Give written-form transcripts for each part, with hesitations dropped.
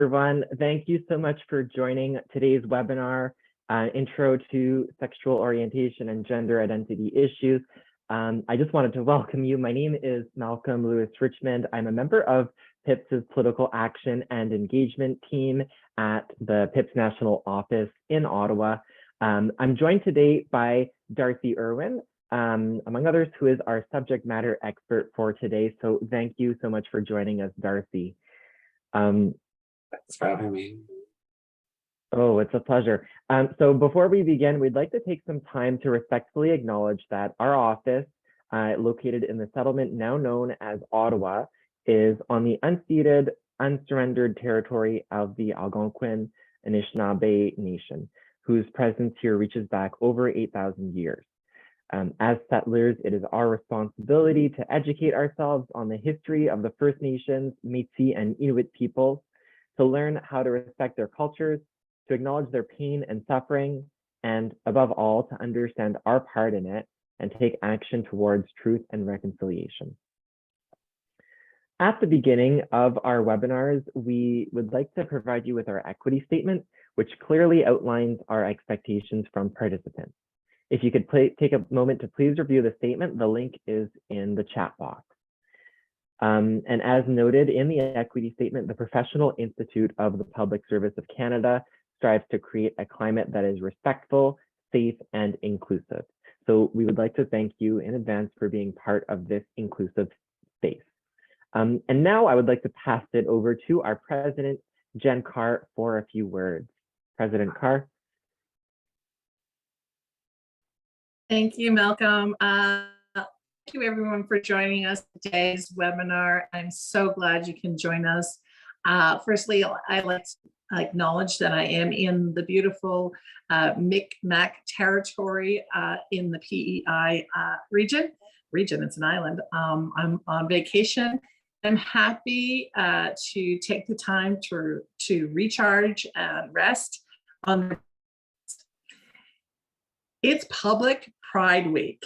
Everyone, thank you so much for joining today's webinar, Intro to Sexual Orientation and Gender Identity Issues. I just wanted to welcome you. My name is Malcolm Lewis Richmond. I'm a member of PIPSC's Political Action and Engagement team at the PIPS National Office in Ottawa. I'm joined today by Darcy Irwin, among others, who is our subject matter expert for today. So thank you so much for joining us, Darcy. Thanks for having me. Oh, it's a pleasure. So before we begin, we'd like to take some time to respectfully acknowledge that our office, located in the settlement now known as Ottawa, is on the unceded, unsurrendered territory of the Algonquin Anishinaabe Nation, whose presence here reaches back over 8,000 years. As settlers, it is our responsibility to educate ourselves on the history of the First Nations, Métis, and Inuit peoples, to learn how to respect their cultures, to acknowledge their pain and suffering, and above all, to understand our part in it and take action towards truth and reconciliation. At the beginning of our webinars, we would like to provide you with our equity statement, which clearly outlines our expectations from participants. If you could take a moment to please review the statement, the link is in the chat box. And as noted in the equity statement, the Professional Institute of the Public Service of Canada strives to create a climate that is respectful, safe, and inclusive. So we would like to thank you in advance for being part of this inclusive space. And now I would like to pass it over to our President, Jen Carr, for a few words. President Carr. Thank you, Malcolm. Thank you everyone for joining us today's webinar. I'm so glad you can join us. Firstly, I'd like to acknowledge that I am in the beautiful Micmac territory in the PEI region. It's an island. I'm on vacation. I'm happy to take the time to recharge and rest on. It's Public Pride Week.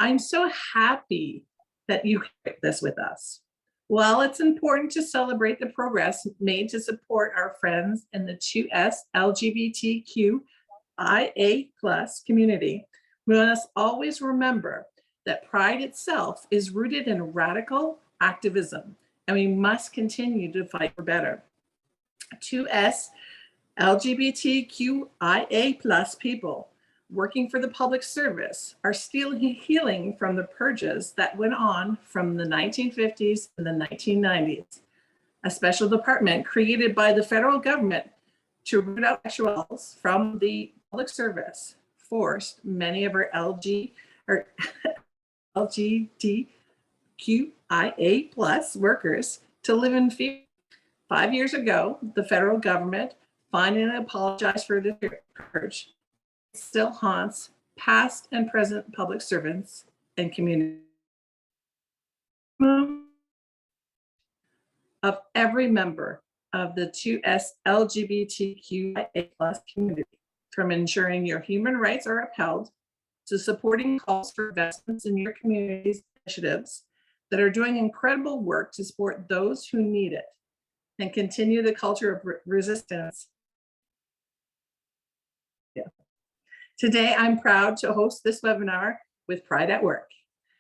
I'm so happy that you picked this with us. While it's important to celebrate the progress made to support our friends in the 2S LGBTQIA+ community, we must always remember that pride itself is rooted in radical activism, and we must continue to fight for better. 2S LGBTQIA+ people working for the public service are still healing from the purges that went on from the 1950s and the 1990s. A special department created by the federal government to root out sexuals from the public service forced many of our LGBTQIA+ workers to live in fear. 5 years ago, the federal government finally apologized for the purge. Still haunts past and present public servants and community of every member of the 2S LGBTQIA+ community, from ensuring your human rights are upheld to supporting calls for investments in your community's initiatives that are doing incredible work to support those who need it and continue the culture of resistance. Today, I'm proud to host this webinar with Pride at Work.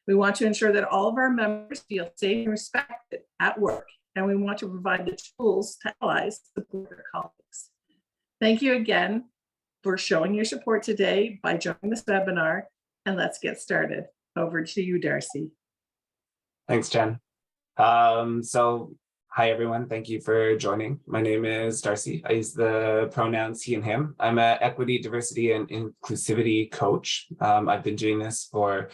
We want to ensure that all of our members feel safe and respected at work, and we want to provide the tools to allies to support their colleagues. Thank you again for showing your support today by joining this webinar, and let's get started. Over to you, Darcy. Thanks, Jen. Hi, everyone. Thank you for joining. My name is Darcy. I use the pronouns he and him. I'm an equity, diversity, and inclusivity coach. I've been doing this for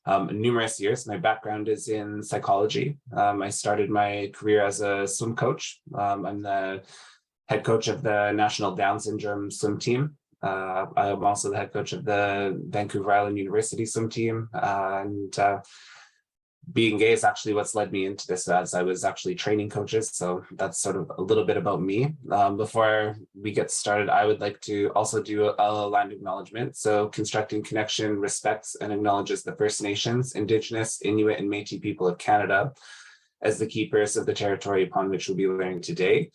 numerous years. My background is in psychology. I started my career as a swim coach. I'm the head coach of the National Down Syndrome swim team. I'm also the head coach of the Vancouver Island University swim team. Being gay is actually what's led me into this, as I was actually training coaches. So that's sort of a little bit about me. Before we get started, I would like to also do a land acknowledgement. So constructing connection respects and acknowledges the First Nations, Indigenous, Inuit, and Métis people of Canada as the keepers of the territory upon which we'll be learning today.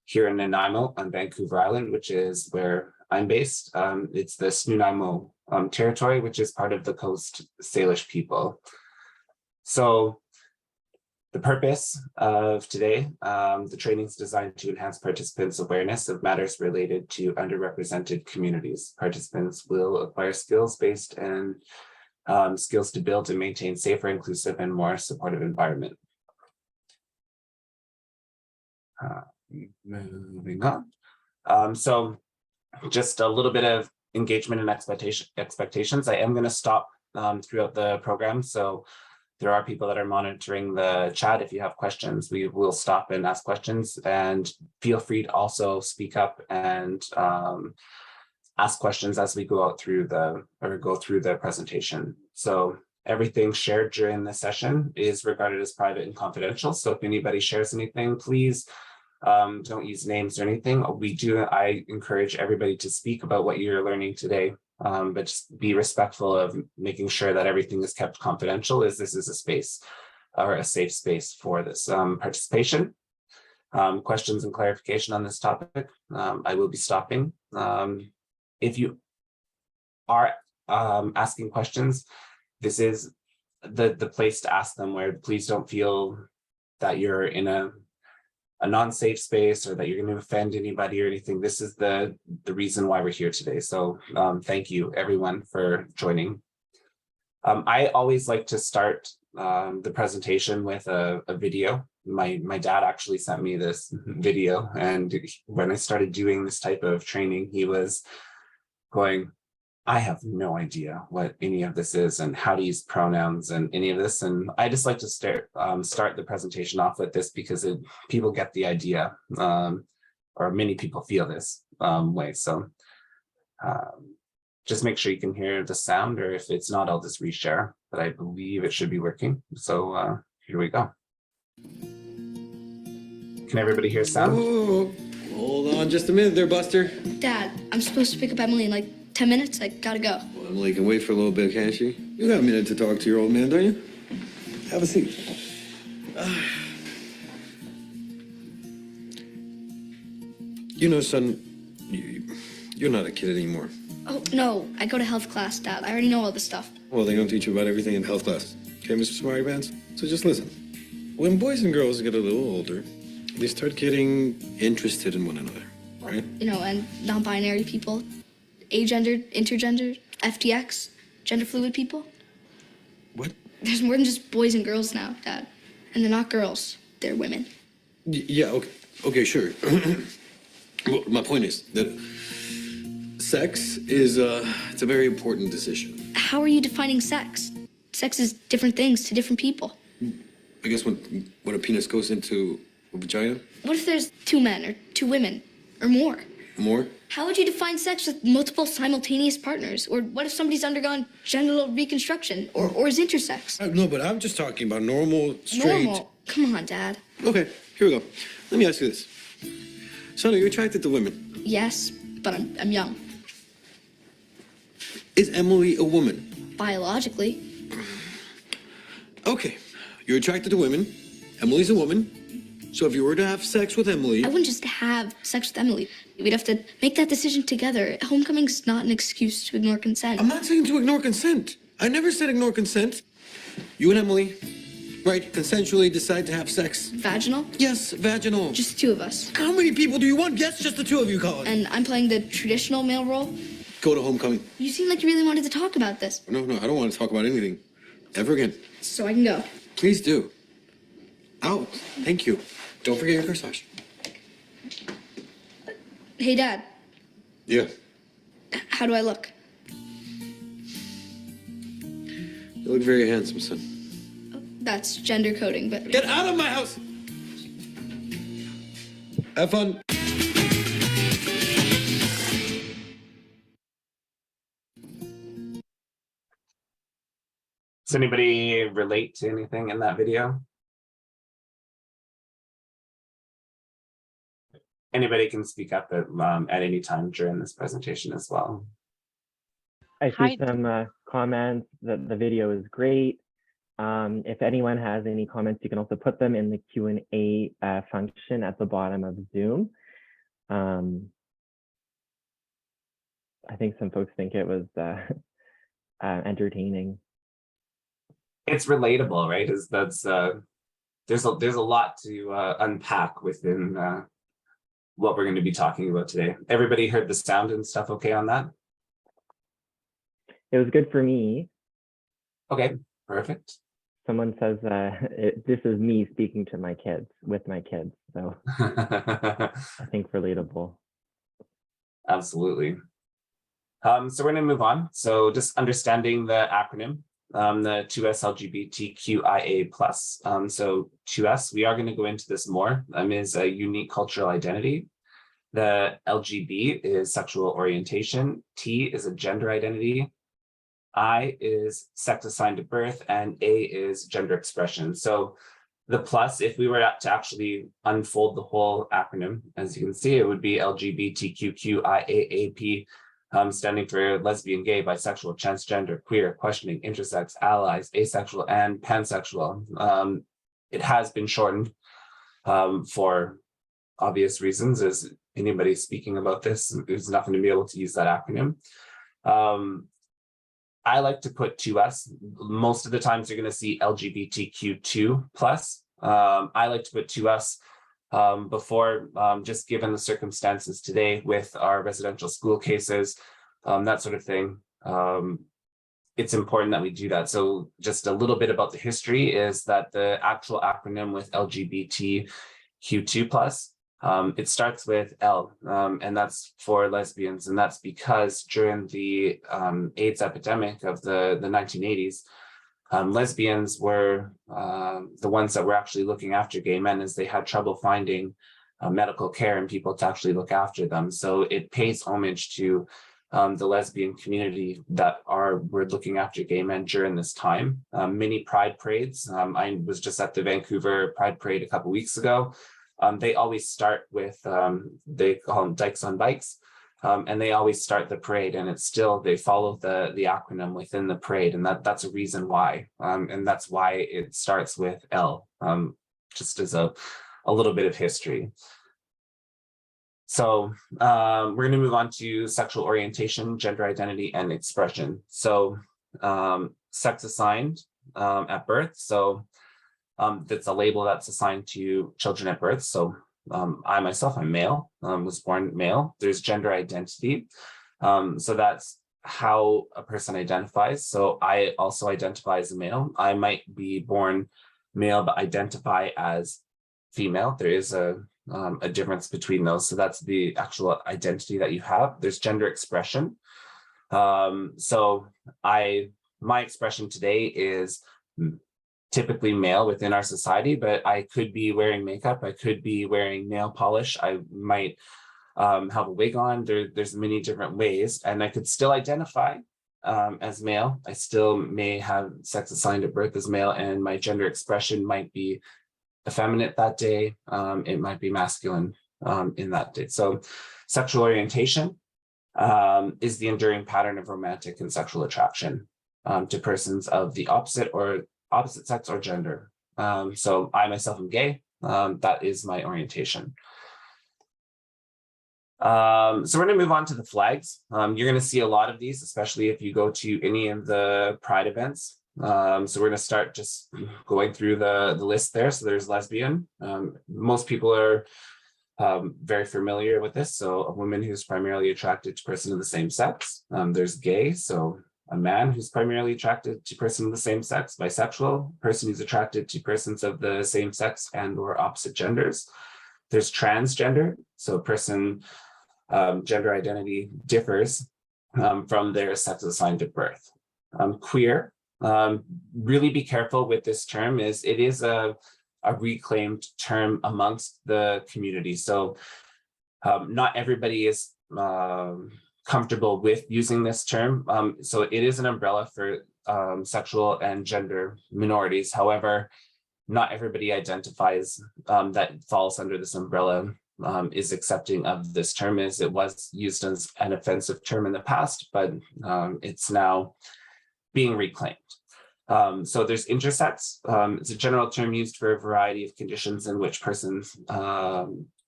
here in Nanaimo on Vancouver Island, which is where I'm based. It's the Nanaimo territory, which is part of the Coast Salish people. So the purpose of today, the training is designed to enhance participants' awareness of matters related to underrepresented communities. Participants will acquire skills-based and skills to build and maintain safer, inclusive, and more supportive environment. Moving on. So just a little bit of engagement and expectations. I am going to stop throughout the program. So there are people that are monitoring the chat. If you have questions, we will stop and ask questions, and feel free to also speak up and ask questions as we go through the presentation. So everything shared during the session is regarded as private and confidential. So if anybody shares anything, please don't use names or anything. I encourage everybody to speak about what you're learning today, but just be respectful of making sure that everything is kept confidential, as this is a space or a safe space for this participation. Questions and clarification on this topic, I will be stopping. If you are asking questions, this is the place to ask them, where please don't feel that you're in a non-safe space or that you're going to offend anybody or anything. This is the reason why we're here today. So thank you everyone for joining. I always like to start the presentation with a video. My dad actually sent me this video, and when I started doing this type of training, he was going, I have no idea what any of this is and how to use pronouns and any of this. And I just like to start the presentation off with this because people get the idea, or many people feel this way. So just make sure you can hear the sound, or if it's not, I'll just reshare, but I believe it should be working. So here we go. Can everybody hear sound? Whoa, hold on just a minute there, Buster. Dad, I'm supposed to pick up Emily in like 10 minutes. I gotta go. Well, Emily can wait for a little bit, can't she? You got a minute to talk to your old man, don't you? Have a seat. You know, son, you're not a kid anymore. Oh, no, I go to health class, Dad. I already know all this stuff. Well, they don't teach you about everything in health class. Okay, Mr. Smarty Pants? So just listen. When boys and girls get a little older, they start getting interested in one another, right? You know, and non-binary people, agendered, intergendered, FTX, gender fluid people. What? There's more than just boys and girls now, Dad. And they're not girls, they're women. Yeah, okay, sure. Well, my point is that sex is it's a very important decision. How are you defining sex? Sex is different things to different people. I guess when a penis goes into a vagina. What if there's 2 men or 2 women or more? More? How would you define sex with multiple simultaneous partners? Or what if somebody's undergone genital reconstruction or is intersex? No, but I'm just talking about normal, straight. Normal? Come on, Dad. Okay, here we go. Let me ask you this. Son, are you attracted to women? Yes, but I'm young. Is Emily a woman? Biologically. Okay, you're attracted to women. Emily's a woman. So if you were to have sex with Emily... I wouldn't just have sex with Emily. We'd have to make that decision together. Homecoming's not an excuse to ignore consent. I'm not saying to ignore consent. I never said ignore consent. You and Emily, right, consensually decide to have sex. Vaginal? Yes, vaginal. Just the 2 of us. How many people do you want? Yes, just the 2 of you, Colin. And I'm playing the traditional male role. Go to homecoming. You seem like you really wanted to talk about this. No, I don't want to talk about anything. Ever again. So I can go. Please do. Out. Thank you. Don't forget your corsage. Hey, Dad. Yeah. How do I look? You look very handsome, son. That's gender coding, but... Get out of my house! Have fun. Does anybody relate to anything in that video? Anybody can speak up at any time during this presentation as well. I see some comments that the video is great. If anyone has any comments, you can also put them in the Q&A function at the bottom of Zoom. I think some folks think it was entertaining. It's relatable, right? There's a lot to unpack within what we're going to be talking about today. Everybody heard the sound and stuff okay on that? It was good for me. Okay, perfect. Someone says this is me speaking to my kids, with my kids. So I think relatable. Absolutely. So we're going to move on. So just understanding the acronym, the 2S LGBTQIA+. So 2S, we are going to go into this more, is a unique cultural identity. The LGB is sexual orientation. T is a gender identity. I is sex assigned at birth, and A is gender expression. So the plus, if we were to actually unfold the whole acronym, as you can see, it would be LGBTQIAAP, standing for lesbian, gay, bisexual, transgender, queer, questioning, intersex, allies, asexual, and pansexual. It has been shortened for obvious reasons, as anybody speaking about this is not going to be able to use that acronym. I like to put 2S. Most of the times you're going to see LGBTQ2+. I like to put 2S before, just given the circumstances today with our residential school cases, that sort of thing. It's important that we do that. So just a little bit about the history is that the actual acronym with LGBTQ2+, it starts with L, and that's for lesbians. And that's because during the AIDS epidemic of the 1980s, lesbians were the ones that were actually looking after gay men, as they had trouble finding medical care and people to actually look after them. So it pays homage to the lesbian community that were looking after gay men during this time. Many pride parades. I was just at the Vancouver Pride Parade a couple weeks ago. They always start with, they call them dykes on bikes, and they always start the parade, and it's still, they follow the acronym within the parade, and that's a reason why, and that's why it starts with L, just as a little bit of history. So we're going to move on to sexual orientation, gender identity, and expression. So sex assigned at birth. So that's a label that's assigned to children at birth. So I myself, I'm male, was born male. There's gender identity. So that's how a person identifies. So I also identify as a male. I might be born male, but identify as female. There is a difference between those. So that's the actual identity that you have. There's gender expression. So my expression today is typically male within our society, but I could be wearing makeup. I could be wearing nail polish. I might have a wig on. There's many different ways, and I could still identify as male. I still may have sex assigned at birth as male, and my gender expression might be effeminate that day. It might be masculine in that day. So sexual orientation is the enduring pattern of romantic and sexual attraction to persons of the opposite sex or gender. So I myself am gay. That is my orientation. So we're going to move on to the flags. You're going to see a lot of these, especially if you go to any of the Pride events. So we're going to start just going through the list there. So there's lesbian. Most people are very familiar with this. So a woman who's primarily attracted to a person of the same sex. There's gay. So a man who's primarily attracted to a person of the same sex. Bisexual, person who's attracted to persons of the same sex and or opposite genders. There's transgender. So a person gender identity differs from their sex assigned at birth. Queer. Really be careful with this term, is it is a reclaimed term amongst the community. So not everybody is comfortable with using this term. So it is an umbrella for sexual and gender minorities. However, not everybody identifies that falls under this umbrella, is accepting of this term, as it was used as an offensive term in the past, but it's now being reclaimed. So there's intersex. It's a general term used for a variety of conditions in which persons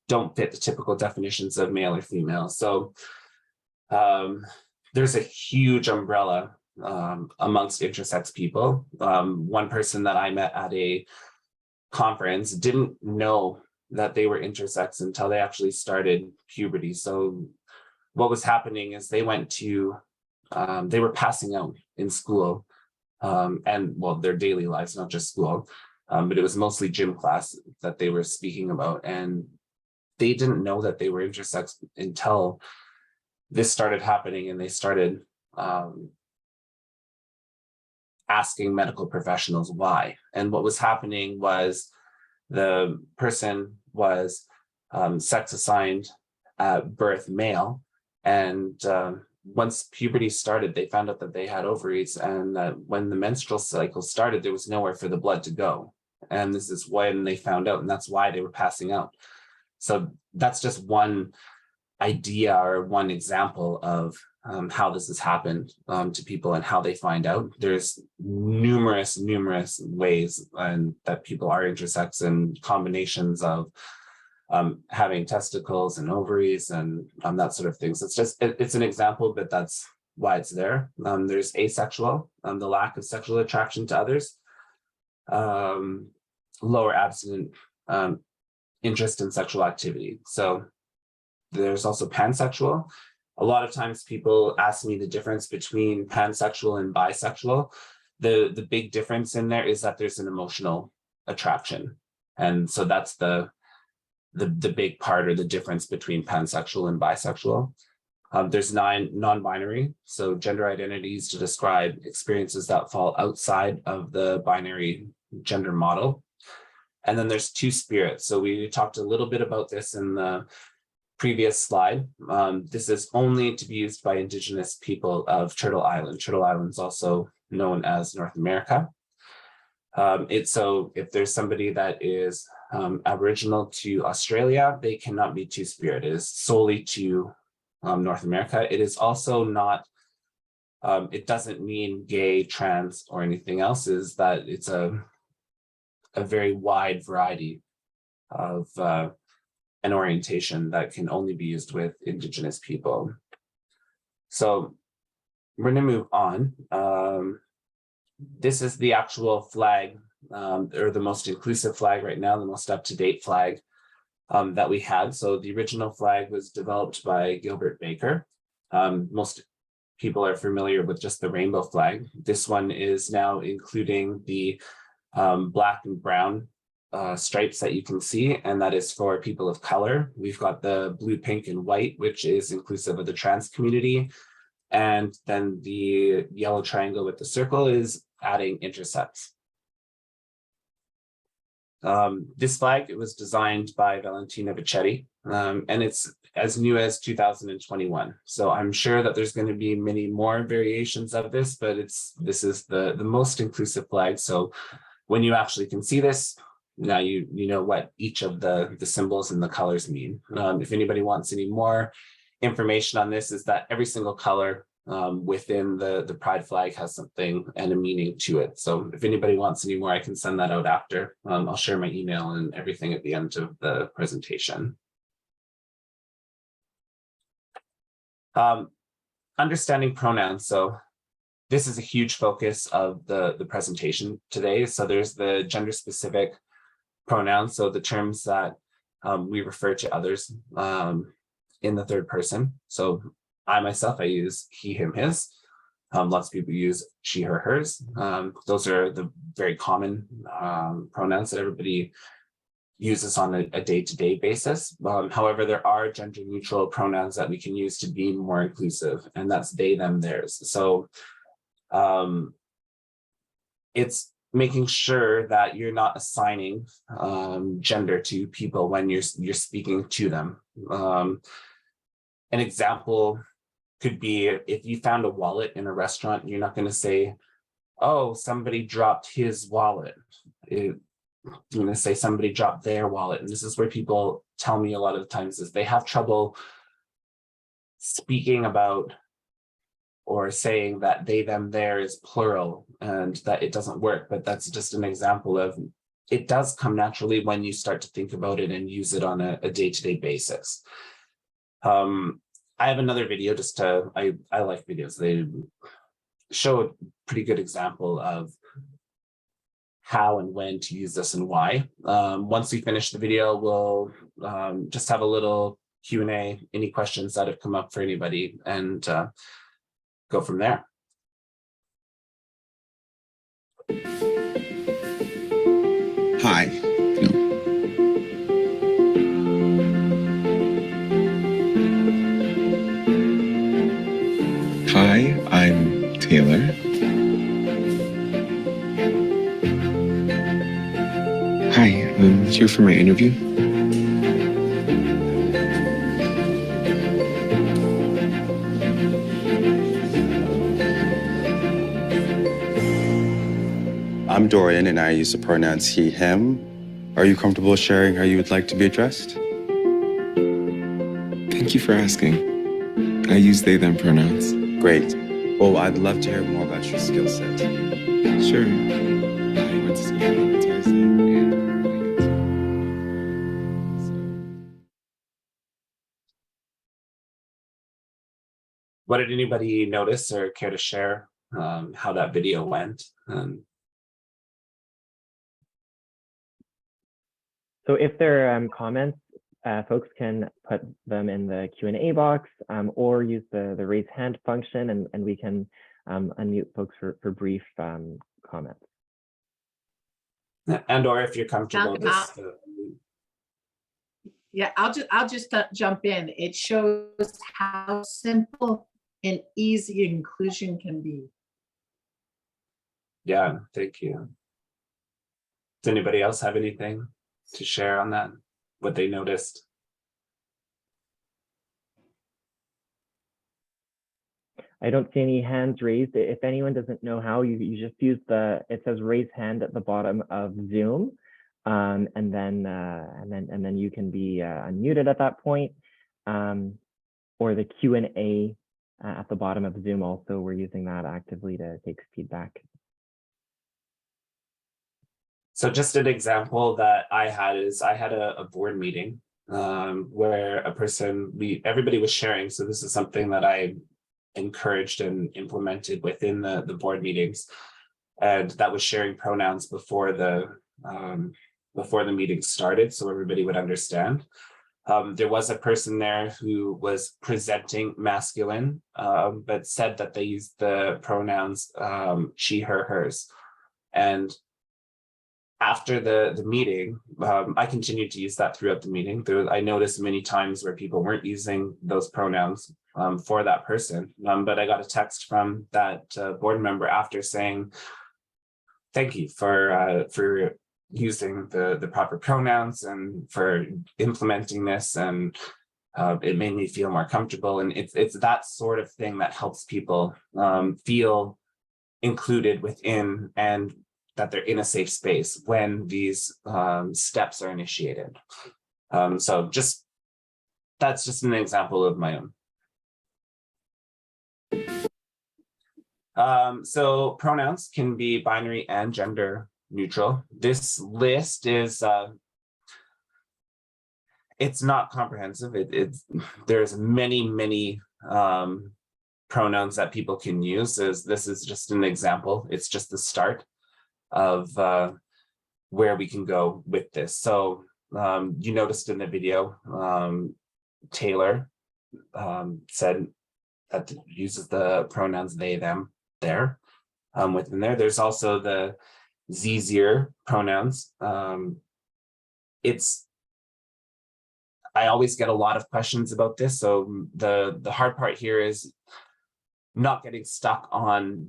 don't fit the typical definitions of male or female. So there's a huge umbrella amongst intersex people. One person that I met at a conference didn't know that they were intersex until they actually started puberty. So what was happening is they went to, they were passing out in school and well, their daily lives, not just school, but it was mostly gym class that they were speaking about. And they didn't know that they were intersex until this started happening, and they started asking medical professionals why. And what was happening was the person was sex assigned at birth male, and once puberty started, they found out that they had ovaries, and that when the menstrual cycle started, there was nowhere for the blood to go. And this is when they found out, and that's why they were passing out. So that's just one idea or one example of how this has happened to people and how they find out. There's numerous ways that people are intersex, and combinations of having testicles and ovaries and that sort of things. It's an example, but that's why it's there. There's asexual, the lack of sexual attraction to others, lower abstinent interest in sexual activity. So there's also pansexual. A lot of times people ask me the difference between pansexual and bisexual. The big difference in there is that there's an emotional attraction. And so that's the big part, or the difference between pansexual and bisexual. There's 9 non-binary, so gender identities to describe experiences that fall outside of the binary gender model. And then there's 2 spirits. So we talked a little bit about this in the previous slide. This is only to be used by Indigenous people of Turtle Island. Turtle Island is also known as North America. So if there's somebody that is Aboriginal to Australia, they cannot be 2-spirit. It is solely to North America. It is also not, it doesn't mean gay, trans, or anything else, is that it's a very wide variety of an orientation that can only be used with Indigenous people. So we're going to move on. This is the actual flag, or the most inclusive flag right now, the most up-to-date flag that we had. So the original flag was developed by Gilbert Baker. Most people are familiar with just the rainbow flag. This one is now including the black and brown stripes that you can see, and that is for people of color. We've got the blue, pink, and white, which is inclusive of the trans community. And then the yellow triangle with the circle is adding intersex. This flag, it was designed by Valentina Vicetti, and it's as new as 2021. So I'm sure that there's going to be many more variations of this, but this is the most inclusive flag. So when you actually can see this, now you know what each of the symbols and the colors mean. If anybody wants any more information on this, is that every single color within the pride flag has something and a meaning to it. So if anybody wants any more, I can send that out after. I'll share my email and everything at the end of the presentation. Understanding pronouns. So this is a huge focus of the presentation today. So there's the gender specific pronouns, so the terms that we refer to others in the third person. So I myself, I use he, him, his. Lots of people use she, her, hers. Those are the very common pronouns that everybody uses on a day-to-day basis. However, there are gender neutral pronouns that we can use to be more inclusive, and that's they, them, theirs. So it's making sure that you're not assigning gender to people when you're speaking to them. An example could be if you found a wallet in a restaurant, you're not going to say, oh, somebody dropped his wallet. You're going to say somebody dropped their wallet. And this is where people tell me a lot of the times is they have trouble speaking about or saying that they, them, there is plural and that it doesn't work. But that's just an example of it does come naturally when you start to think about it and use it on a day-to-day basis. I have another video just to, I like videos. They show a pretty good example of how and when to use this and why. Once we finish the video, we'll just have a little Q&A, any questions that have come up for anybody, and go from there. Hi. Hi, I'm Taylor. Hi, I'm here for my interview. I'm Dorian, and I use the pronouns he, him. Are you comfortable sharing how you would like to be addressed? Thank you for asking. I use they, them pronouns. Great. Well, I'd love to hear more about your skill set. Sure. I went to school for advertising and What did anybody notice or care to share how that video went? So if there are comments, folks can put them in the Q&A box or use the raise hand function, and we can unmute folks for brief comments. And or if you're comfortable, just yeah, I'll just jump in. It shows how simple and easy inclusion can be. yeah, thank you. Does anybody else have anything to share on that, what they noticed? I don't see any hands raised. If anyone doesn't know how, you just use it says raise hand at the bottom of Zoom, and then you can be unmuted at that point, or the Q&A at the bottom of Zoom. Also, we're using that actively to take feedback. So just an example that I had is I had a board meeting where everybody was sharing. So this is something that I encouraged and implemented within the board meetings, and that was sharing pronouns before the meeting started, so everybody would understand. There was a person there who was presenting masculine, but said that they used the pronouns she, her, hers. And after the meeting, I continued to use that throughout the meeting. I noticed many times where people weren't using those pronouns for that person, but I got a text from that board member after saying, thank you for using the proper pronouns and for implementing this, and it made me feel more comfortable. And it's that sort of thing that helps people feel included within, and that they're in a safe space when these steps are initiated. So that's just an example of my own. So pronouns can be binary and gender neutral. This list is, it's not comprehensive. There's many pronouns that people can use. This is just an example. It's just the start of where we can go with this. So you noticed in the video, Taylor said that uses the pronouns they, them, their within there. There's also the Zier pronouns. I always get a lot of questions about this. So the hard part here is not getting stuck on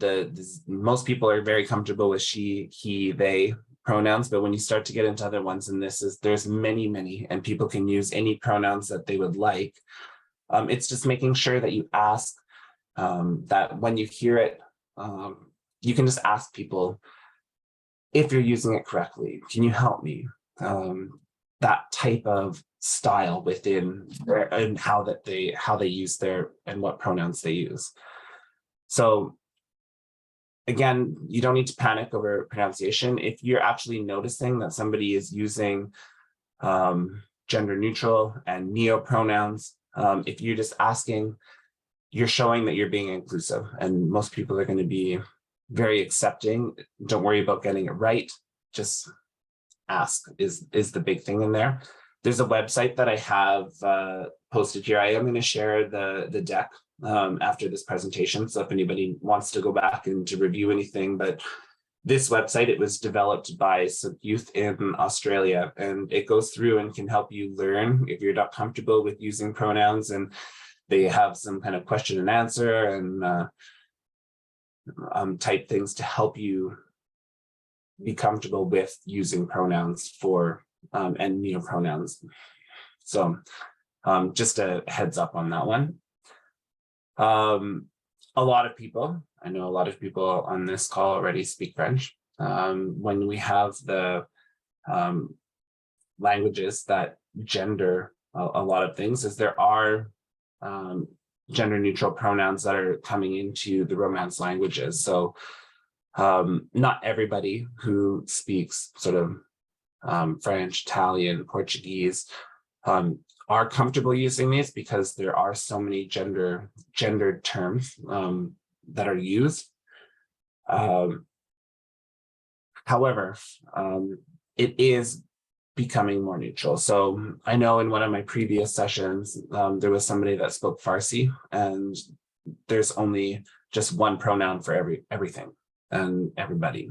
most people are very comfortable with she, he, they pronouns, but when you start to get into other ones, and there's many, and people can use any pronouns that they would like. It's just making sure that you ask that when you hear it, you can just ask people if you're using it correctly. Can you help me? That type of style within and how they use and what pronouns they use. So again, you don't need to panic over pronunciation. If you're actually noticing that somebody is using gender neutral and neo pronouns, if you're just asking, you're showing that you're being inclusive, and most people are going to be very accepting. Don't worry about getting it right. Just ask is the big thing in there. There's a website that I have posted here. I am going to share the deck after this presentation. So if anybody wants to go back and to review anything, but this website, it was developed by some youth in Australia, and it goes through and can help you learn if you're not comfortable with using pronouns, and they have some kind of question and answer and type things to help you be comfortable with using pronouns for and neopronouns. So just a heads up on that one. A lot of people, I know a lot of people on this call already speak French. When we have the languages that gender a lot of things, is there are gender neutral pronouns that are coming into the Romance languages. So not everybody who speaks sort of French, Italian, Portuguese are comfortable using these, because there are so many gendered terms that are used. However, it is becoming more neutral. So I know in one of my previous sessions, there was somebody that spoke Farsi, and there's only just one pronoun for everything and everybody.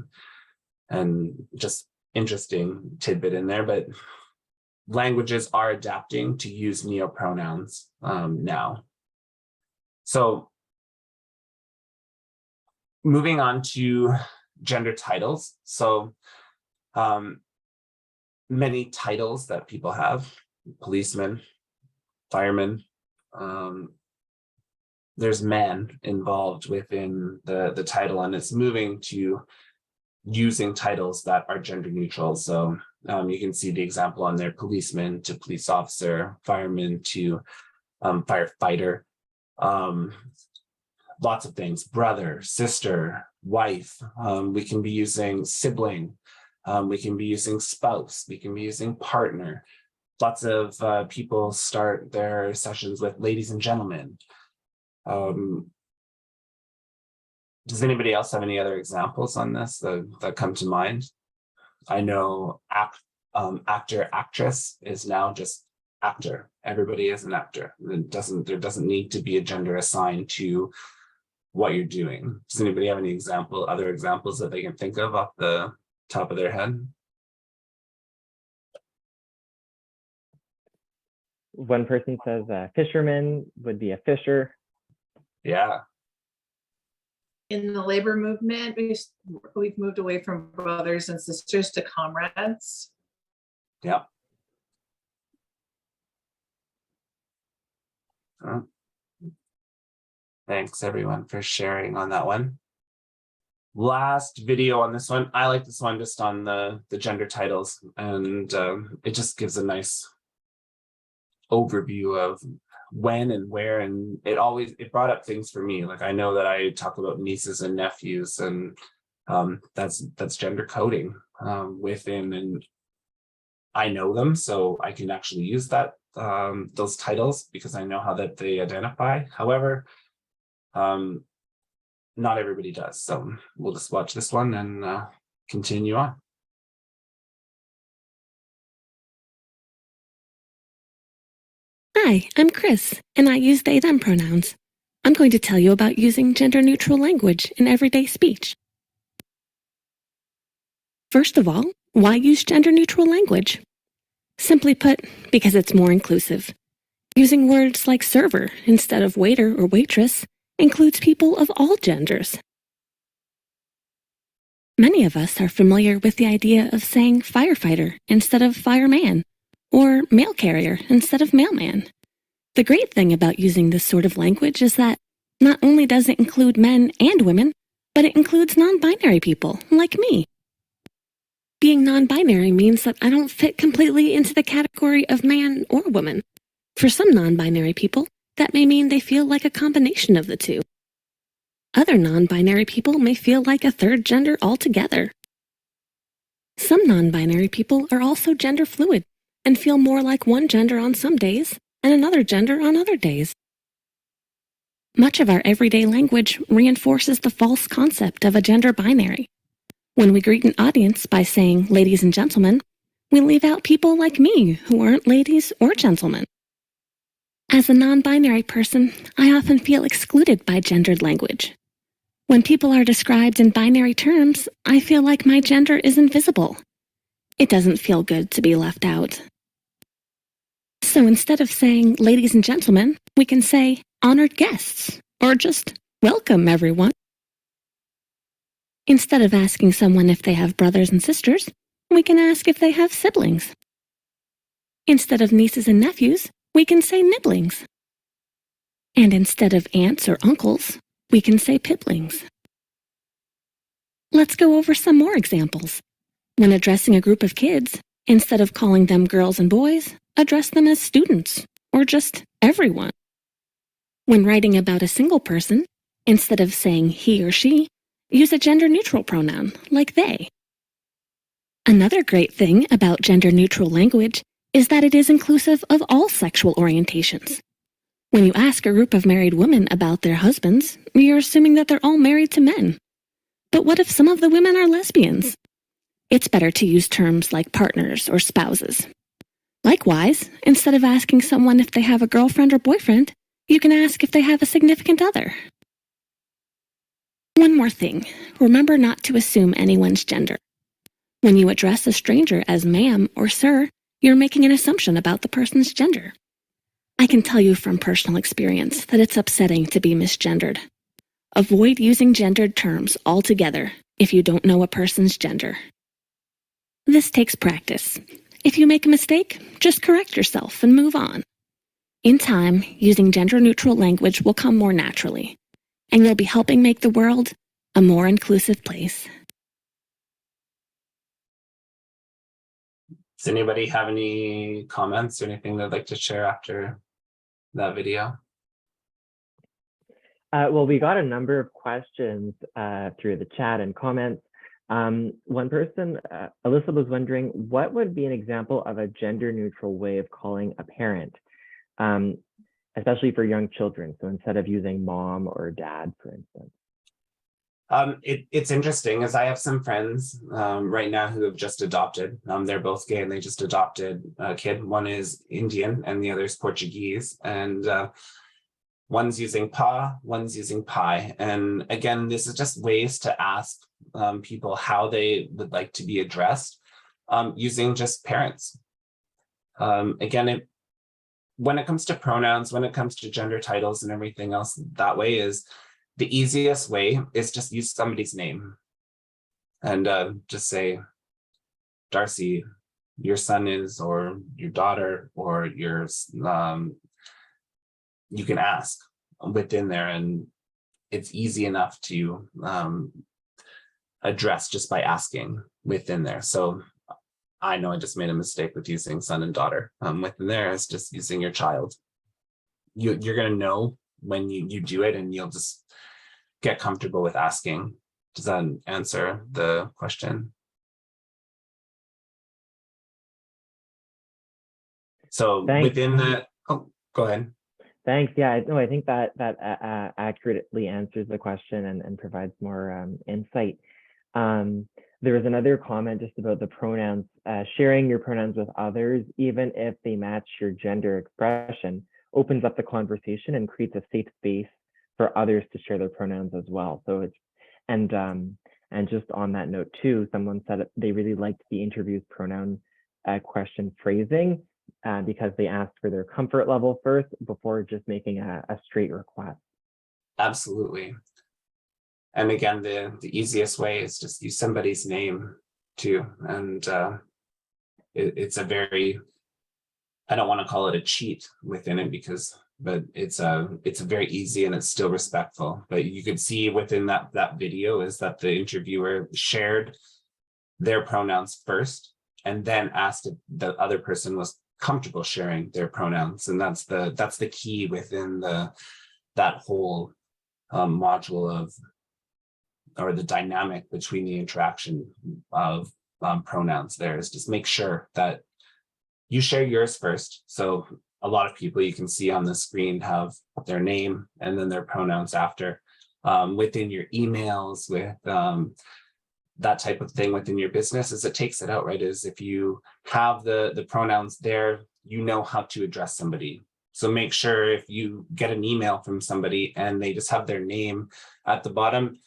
And just interesting tidbit in there, but languages are adapting to use neopronouns now. So moving on to gender titles. So many titles that people have: policeman, fireman. There's man involved within the title, and it's moving to using titles that are gender neutral. So you can see the example on there: policeman to police officer, fireman to firefighter. Lots of things: brother, sister, wife. We can be using sibling. We can be using spouse. We can be using partner. Lots of people start their sessions with ladies and gentlemen. Does anybody else have any other examples on this that come to mind? I know actor, actress is now just actor. Everybody is an actor. There doesn't need to be a gender assigned to what you're doing. Does anybody have any other examples that they can think of off the top of their head? One person says fisherman would be a fisher. Yeah. In the labor movement, we've moved away from brothers and sisters to comrades. Yeah. Thanks everyone for sharing on that one. Last video on this one. I like this one just on the gender titles, and it just gives a nice overview of when and where, and it brought up things for me. Like, I know that I talk about nieces and nephews, and that's gender coding within, and I know them, so I can actually use that those titles because I know how that they identify. However, not everybody does, so we'll just watch this one and continue on. Hi, I'm Chris, and I use they, them pronouns. I'm going to tell you about using gender-neutral language in everyday speech. First of all, why use gender-neutral language? Simply put, because it's more inclusive. Using words like server instead of waiter or waitress includes people of all genders. Many of us are familiar with the idea of saying firefighter instead of fireman, or mail carrier instead of mailman. The great thing about using this sort of language is that not only does it include men and women, but it includes non-binary people like me. Being non-binary means that I don't fit completely into the category of man or woman. For some non-binary people, that may mean they feel like a combination of the two. Other non-binary people may feel like a third gender altogether. Some non-binary people are also gender fluid and feel more like one gender on some days and another gender on other days. Much of our everyday language reinforces the false concept of a gender binary. When we greet an audience by saying ladies and gentlemen, we leave out people like me who aren't ladies or gentlemen. As a non-binary person, I often feel excluded by gendered language. When people are described in binary terms, I feel like my gender is invisible. It doesn't feel good to be left out. So instead of saying ladies and gentlemen, we can say honored guests, or just welcome everyone. Instead of asking someone if they have brothers and sisters, we can ask if they have siblings. Instead of nieces and nephews, we can say nibblings. And instead of aunts or uncles, we can say piplings. Let's go over some more examples. When addressing a group of kids, instead of calling them girls and boys, address them as students, or just everyone. When writing about a single person, instead of saying he or she, use a gender-neutral pronoun, like they. Another great thing about gender-neutral language is that it is inclusive of all sexual orientations. When you ask a group of married women about their husbands, you're assuming that they're all married to men. But what if some of the women are lesbians? It's better to use terms like partners or spouses. Likewise, instead of asking someone if they have a girlfriend or boyfriend, you can ask if they have a significant other. One more thing, remember not to assume anyone's gender. When you address a stranger as ma'am or sir, you're making an assumption about the person's gender. I can tell you from personal experience that it's upsetting to be misgendered. Avoid using gendered terms altogether if you don't know a person's gender. This takes practice. If you make a mistake, just correct yourself and move on. In time, using gender-neutral language will come more naturally, and you'll be helping make the world a more inclusive place. Does anybody have any comments or anything they'd like to share after that video? Well, we got a number of questions through the chat and comments. One person, Alyssa, was wondering, what would be an example of a gender-neutral way of calling a parent, especially for young children? So instead of using mom or dad, for instance. It's interesting, as I have some friends right now who have just adopted. They're both gay and they just adopted a kid. One is Indian and the other is Portuguese. And one's using pa, one's using pi. And again, this is just ways to ask people how they would like to be addressed using just parents. Again, when it comes to pronouns, when it comes to gender titles and everything else that way, is the easiest way is just use somebody's name and just say, Darcy, your son is, or your daughter, or your, you can ask within there, and it's easy enough to address just by asking within there. So I know I just made a mistake with using son and daughter. Within there is just using your child. You're gonna know when you do it, and you'll just get comfortable with asking. Does that answer the question? So Thanks. within that, oh, go ahead. Thanks. Yeah, no, I think that accurately answers the question and provides more insight. There was another comment just about the pronouns, sharing your pronouns with others, even if they match your gender expression, opens up the conversation and creates a safe space for others to share their pronouns as well. So it's, and just on that note too, someone said they really liked the interview's pronoun question phrasing because they asked for their comfort level first before just making a straight request. Absolutely. And again, the easiest way is just use somebody's name too. And it's a very, I don't want to call it a cheat within it but it's very easy and it's still respectful. But you could see within that video is that the interviewer shared their pronouns first and then asked if the other person was comfortable sharing their pronouns. And that's the key within that whole module of, or the dynamic between the interaction of pronouns there is just make sure that you share yours first. So a lot of people you can see on the screen have their name and then their pronouns after. Within your emails, with that type of thing within your business, is it takes it out, right? Is if you have the pronouns there, you know how to address somebody. So make sure if you get an email from somebody and they just have their name at the bottom,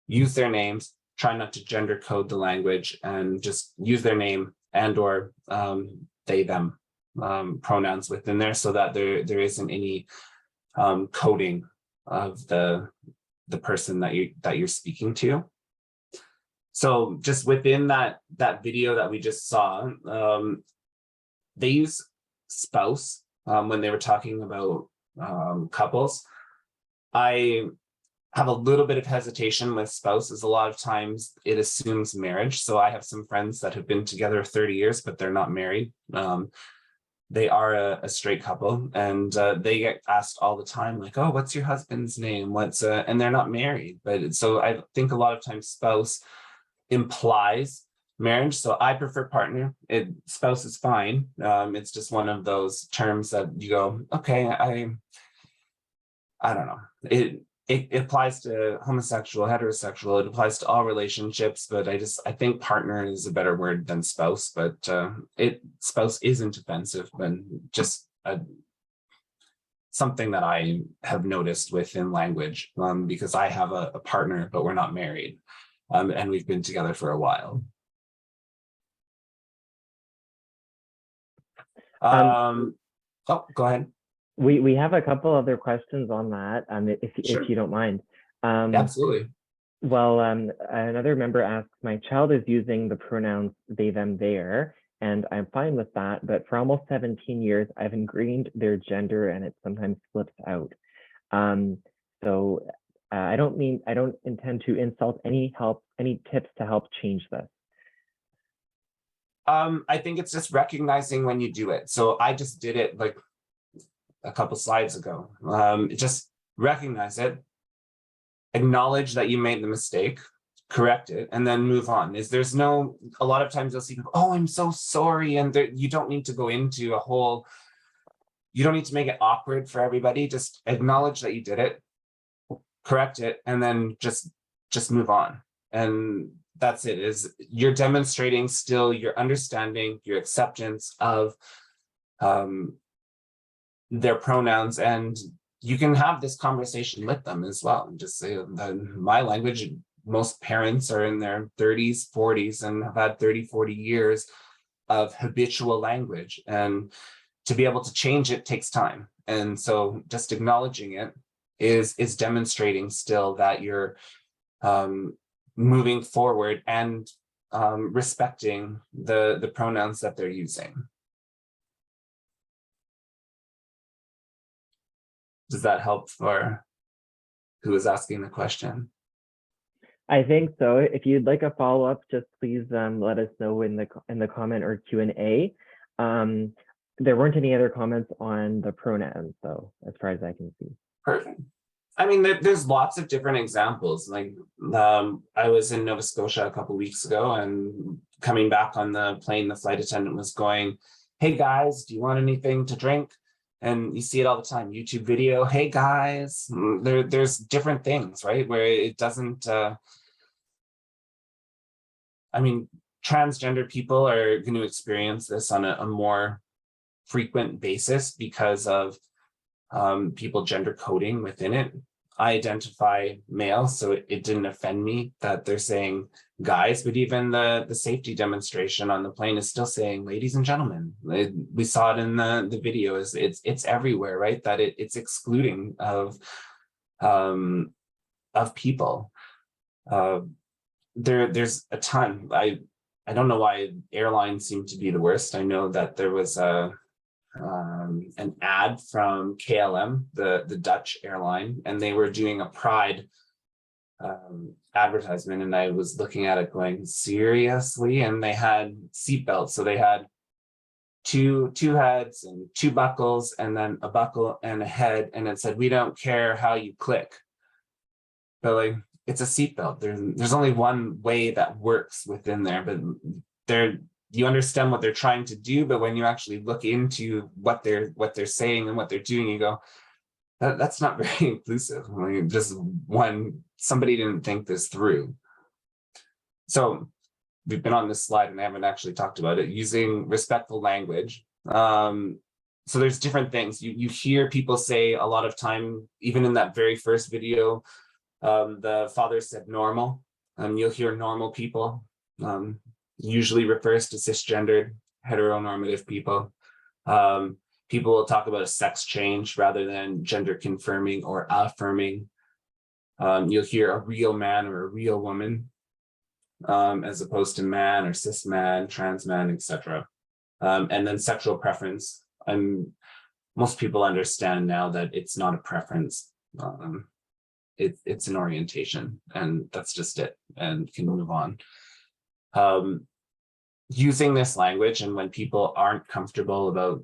use their names, try not to gender code the language, and just use their name and or they, them pronouns within there, so that there isn't any coding of the person that you're speaking to. So just within that video that we just saw, they use spouse when they were talking about couples. I have a little bit of hesitation with spouse, as a lot of times it assumes marriage. So I have some friends that have been together 30 years, but they're not married. They are a straight couple, and they get asked all the time, like, oh, what's your husband's name? And they're not married. But so I think a lot of times spouse implies marriage. So I prefer partner. Spouse is fine. It's just one of those terms that you go, okay, I don't know. It applies to homosexual, heterosexual, it applies to all relationships, but I think partner is a better word than spouse, but spouse isn't offensive, but just something that I have noticed within language, because I have a partner, but we're not married, and we've been together for a while. Oh, go ahead. We have a couple other questions on that, Sure. if you don't mind. Absolutely. Well, another member asks, my child is using the pronouns they, them, their, and I'm fine with that, but for almost 17 years, I've ingrained their gender and it sometimes slips out. So I don't intend to insult. Any tips to help change this? I think it's just recognizing when you do it. So I just did it like a couple slides ago. Just recognize it, acknowledge that you made the mistake, correct it, and then move on. A lot of times you'll see people, oh, I'm so sorry. And you don't need to go into you don't need to make it awkward for everybody. Just acknowledge that you did it, correct it, and then just move on. And that's it. Is you're demonstrating still your understanding, your acceptance of their pronouns, and you can have this conversation with them as well and just say that my language, most parents are in their 30s, 40s and have had 30, 40 years of habitual language, and to be able to change it takes time. And so just acknowledging it is demonstrating still that you're moving forward and respecting the pronouns that they're using. Does that help for who is asking the question? I think so. If you'd like a follow-up, just please let us know in the comment or Q&A. There weren't any other comments on the pronouns, though, as far as I can see. Perfect. I mean, there's lots of different examples. Like I was in Nova Scotia a couple of weeks ago, and coming back on the plane, the flight attendant was going, hey guys, do you want anything to drink? And you see it all the time, YouTube video, hey guys, there's different things, right? Where it doesn't, I mean, transgender people are going to experience this on a more frequent basis because of people gender coding within it. I identify male, so it didn't offend me that they're saying guys, but even the safety demonstration on the plane is still saying ladies and gentlemen. We saw it in the video. It's everywhere, right? That it's excluding of people. There's a ton. I don't know why airlines seem to be the worst. I know that there was an ad from KLM, the Dutch airline, and they were doing a Pride advertisement, and I was looking at it going, seriously? And they had seatbelts, so they had two heads and two buckles, and then a buckle and a head, and it said, we don't care how you click. but like it's a seatbelt. There's only one way that works within there, but you understand what they're trying to do, but when you actually look into what they're saying and what they're doing, you go, that's not very inclusive. I mean, just somebody didn't think this through. So we've been on this slide and I haven't actually talked about it, using respectful language. So there's different things. You hear people say a lot of time, even in that very first video, the father said normal. You'll hear normal people, usually refers to cisgendered, heteronormative people. People will talk about a sex change rather than gender confirming or affirming. You'll hear a real man or a real woman, as opposed to man or cis man, trans man, etc. And then sexual preference. Most people understand now that it's not a preference. It's an orientation, and that's just it, and can move on. Using this language, and when people aren't comfortable about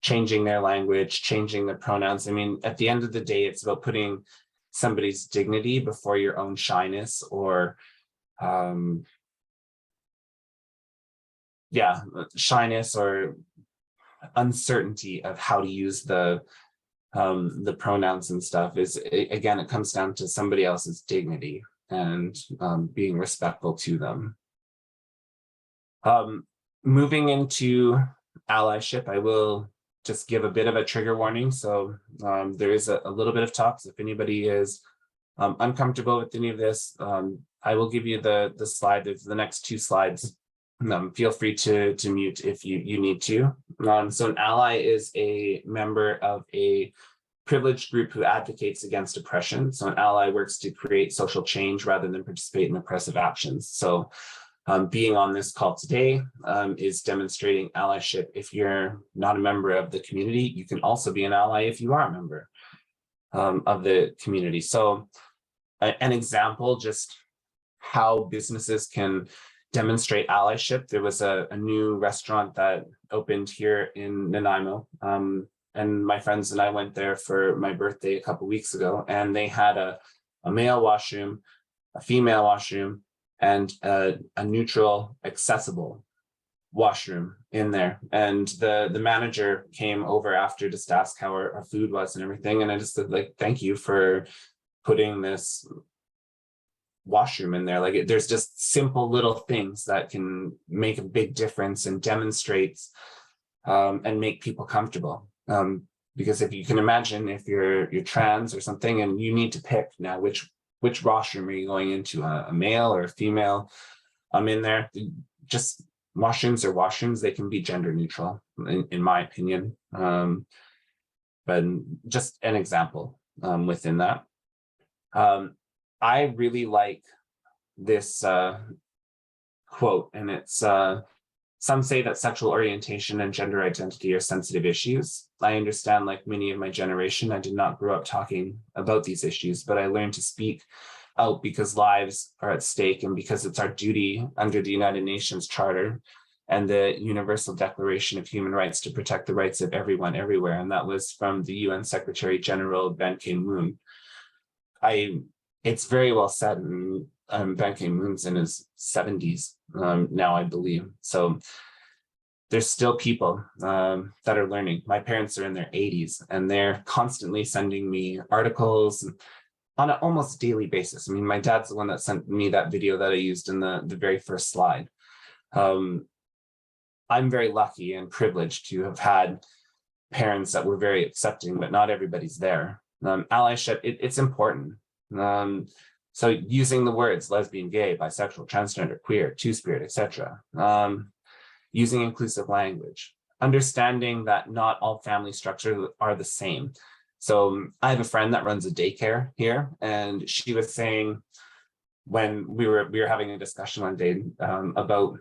changing their language, changing their pronouns, I mean, at the end of the day, it's about putting somebody's dignity before your own shyness or shyness or uncertainty of how to use the pronouns and stuff. Again, it comes down to somebody else's dignity and being respectful to them. Moving into allyship, I will just give a bit of a trigger warning. So there is a little bit of talk. So if anybody is uncomfortable with any of this, I will give you the slide. There's the next 2 slides. Feel free to mute if you need to. So an ally is a member of a privileged group who advocates against oppression. So an ally works to create social change rather than participate in oppressive actions. So being on this call today is demonstrating allyship. If you're not a member of the community, you can also be an ally if you are a member of the community. So an example, just how businesses can demonstrate allyship. There was a new restaurant that opened here in Nanaimo, and my friends and I went there for my birthday a couple weeks ago, and they had a male washroom, a female washroom, and a neutral, accessible washroom in there. And the manager came over after just to ask how our food was and everything, and I just said, like, thank you for putting this washroom in there. Like, there's just simple little things that can make a big difference and demonstrates and make people comfortable. Because if you can imagine, if you're trans or something and you need to pick now which washroom are you going into, a male or a female, in there, just washrooms are washrooms. They can be gender neutral in my opinion. But just an example within that. I really like this quote, and it's, some say that sexual orientation and gender identity are sensitive issues. I understand, like many of my generation, I did not grow up talking about these issues, but I learned to speak out because lives are at stake and because it's our duty under the United Nations Charter and the Universal Declaration of Human Rights to protect the rights of everyone, everywhere. And that was from the UN Secretary General Ban Ki-moon. It's very well said, and Ban Ki-moon's in his 70s now, I believe. So there's still people that are learning. My parents are in their 80s, and they're constantly sending me articles on an almost daily basis. I mean, my dad's the one that sent me that video that I used in the very first slide. I'm very lucky and privileged to have had parents that were very accepting, but not everybody's there. Allyship, it's important. So using the words lesbian, gay, bisexual, transgender, queer, two-spirit, etc. Using inclusive language, understanding that not all family structures are the same. So I have a friend that runs a daycare here, and she was saying, when we were having a discussion one day about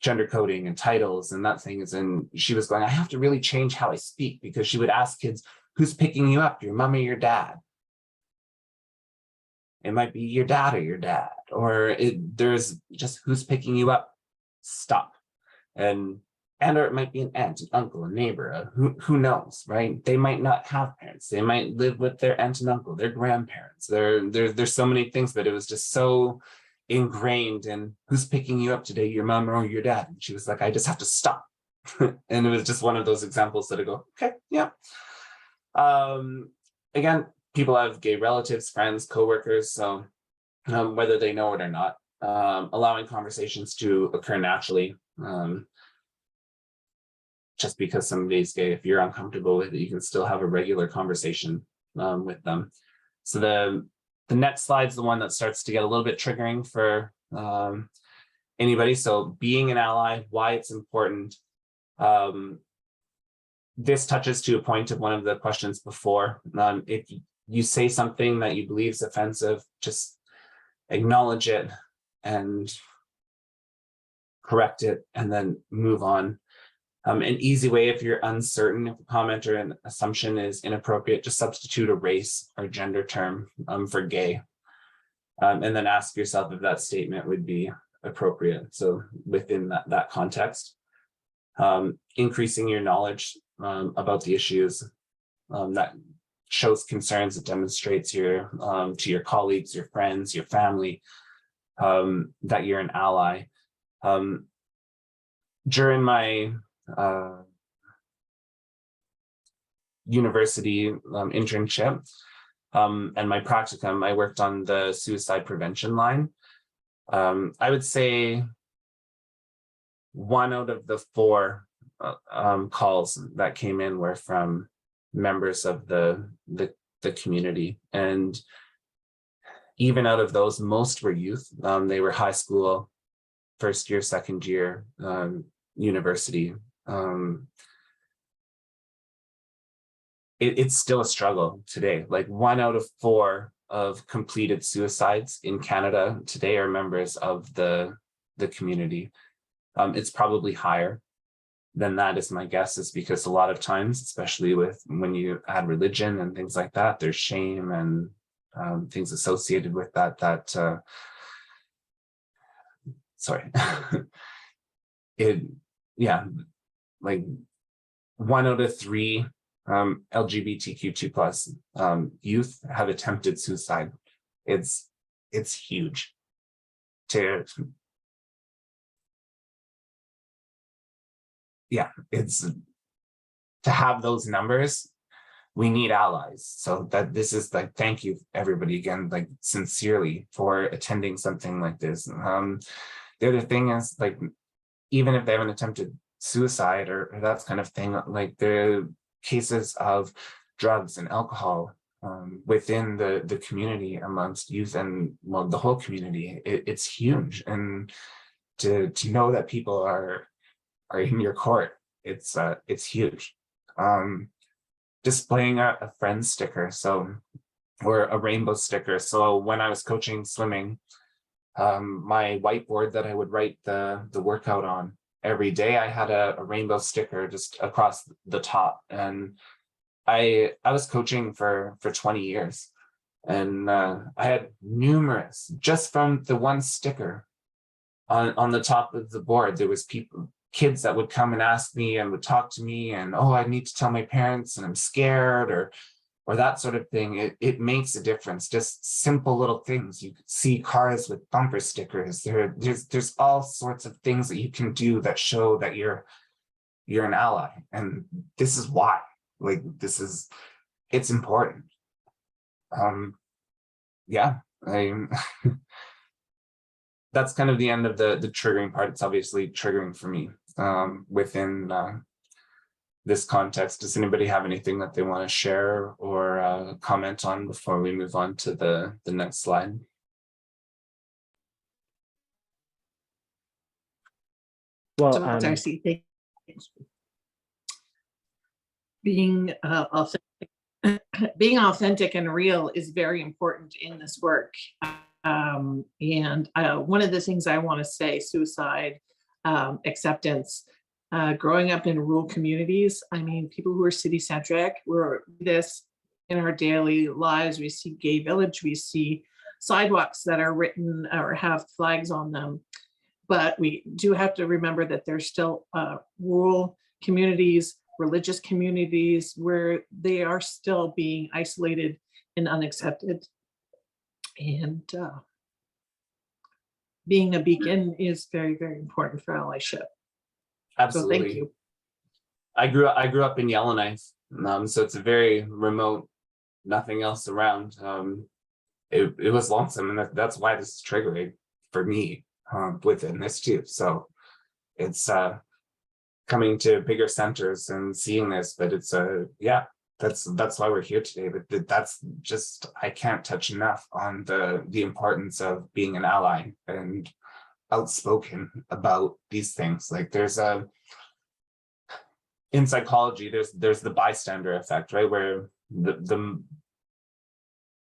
gender coding and titles and that things, and she was going, I have to really change how I speak, because she would ask kids, who's picking you up, your mom or your dad? It might be your dad or your dad, or there's just who's picking you up. Stop. And and or it might be an aunt, an uncle, a neighbor, who knows, right? They might not have parents. They might live with their aunt and uncle, their grandparents. There's so many things, but it was just so ingrained in who's picking you up today, your mom or your dad. And she was like, I just have to stop. And it was just one of those examples that I go, okay, yeah. Again, people have gay relatives, friends, coworkers, so whether they know it or not, allowing conversations to occur naturally. Just because somebody's gay, if you're uncomfortable with it, you can still have a regular conversation with them. So the next slide is the one that starts to get a little bit triggering for anybody. So being an ally, why it's important. This touches to a point of one of the questions before. If you say something that you believe is offensive, just acknowledge it and correct it and then move on. An easy way, if you're uncertain if a comment or an assumption is inappropriate, just substitute a race or gender term for gay. And then ask yourself if that statement would be appropriate. So within that context, increasing your knowledge about the issues that shows concerns, it demonstrates your to your colleagues, your friends, your family, that you're an ally. During my university internship and my practicum, I worked on the suicide prevention line. I would say 1 out of the 4 calls that came in were from members of the community, and even out of those, most were youth. They were high school, first year, second year, university. It's still a struggle today. Like 1 out of 4 of completed suicides in Canada today are members of the community. It's probably higher than that, is my guess, is because a lot of times, especially with when you add religion and things like that, there's shame and things associated with that. Sorry. Yeah, like 1 out of 3 LGBTQ2+ youth have attempted suicide. It's huge. It's to have those numbers. We need allies. So that this is like, thank you everybody again, like sincerely, for attending something like this. The other thing is, like, even if they haven't attempted suicide or that kind of thing, like the cases of drugs and alcohol within the community amongst youth and, well, the whole community, it's huge. And to know that people are in your court, it's huge. Displaying a friend sticker, or a rainbow sticker. So when I was coaching swimming, my whiteboard that I would write the workout on every day, I had a rainbow sticker just across the top. And I was coaching for 20 years, and I had numerous, just from the one sticker on the top of the board. There was kids that would come and ask me and would talk to me, and, oh, I need to tell my parents and I'm scared, or that sort of thing. It makes a difference. Just simple little things. You could see cars with bumper stickers. There's all sorts of things that you can do that show that you're an ally. And this is why, like, it's important. That's kind of the end of the triggering part. It's obviously triggering for me within this context. Does anybody have anything that they want to share or comment on before we move on to the next slide? Well, Darcy, thank you. Being authentic and real is very important in this work. And one of the things I want to say, suicide, acceptance, growing up in rural communities, I mean, people who are city-centric, we're this in our daily lives. We see gay village, we see sidewalks that are written or have flags on them. but we do have to remember that there's still rural communities, religious communities where they are still being isolated and unaccepted. And being a beacon is very, very important for allyship. Absolutely. So thank you. I grew up in Yellowknife, so it's a very remote, nothing else around. It was lonesome, and that's why this is triggering for me within this too. So it's coming to bigger centers and seeing this, but it's yeah, that's why we're here today. But that's just, I can't touch enough on the importance of being an ally and outspoken about these things. Like there's in psychology, there's the bystander effect, right? Where the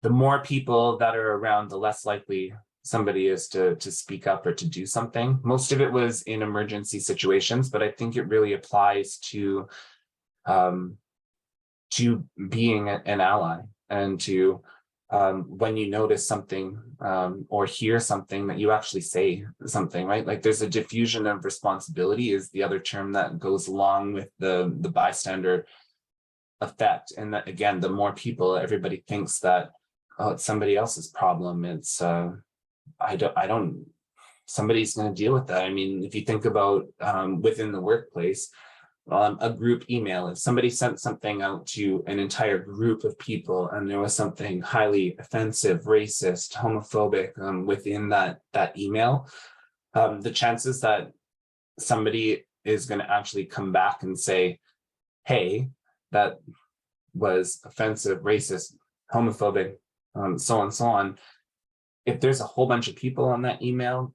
more people that are around, the less likely somebody is to speak up or to do something. Most of it was in emergency situations, but I think it really applies to being an ally, and to when you notice something or hear something, that you actually say something, right? Like there's a diffusion of responsibility is the other term that goes along with the bystander effect. And that, again, the more people, everybody thinks that, oh, it's somebody else's problem. It's I don't somebody's going to deal with that. I mean, if you think about within the workplace, a group email, if somebody sent something out to an entire group of people and there was something highly offensive, racist, homophobic within that email, the chances that somebody is going to actually come back and say, hey, that was offensive, racist, homophobic, so on and so on. If there's a whole bunch of people on that email,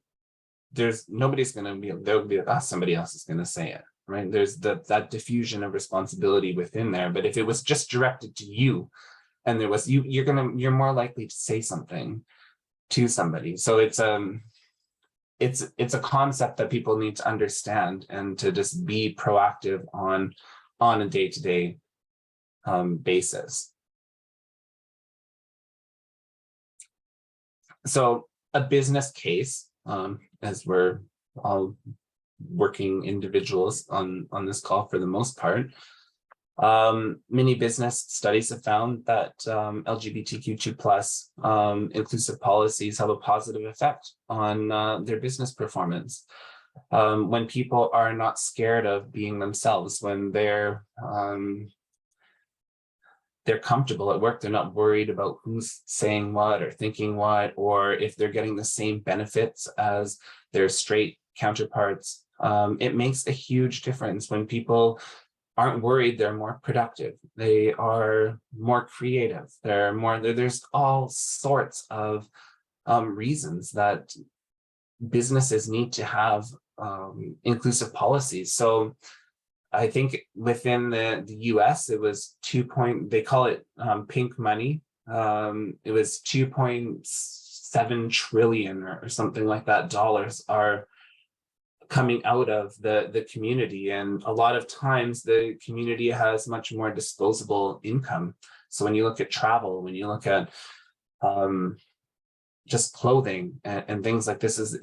nobody's going to be, there'll be, somebody else is going to say it, right? There's that diffusion of responsibility within there. But if it was just directed to you, and there was you're more likely to say something to somebody. So it's a concept that people need to understand, and to just be proactive on a day-to-day basis. So a business case, as we're all working individuals on this call for the most part, many business studies have found that LGBTQ2+ inclusive policies have a positive effect on their business performance. When people are not scared of being themselves, when they're comfortable at work, they're not worried about who's saying what or thinking what, or if they're getting the same benefits as their straight counterparts. It makes a huge difference. When people aren't worried, they're more productive, they are more creative, there's all sorts of reasons that businesses need to have inclusive policies. So I think within the US, it was they call it pink money. It was 2.7 trillion or something like that dollars are coming out of the community. And a lot of times the community has much more disposable income. So when you look at travel, when you look at just clothing and things like this,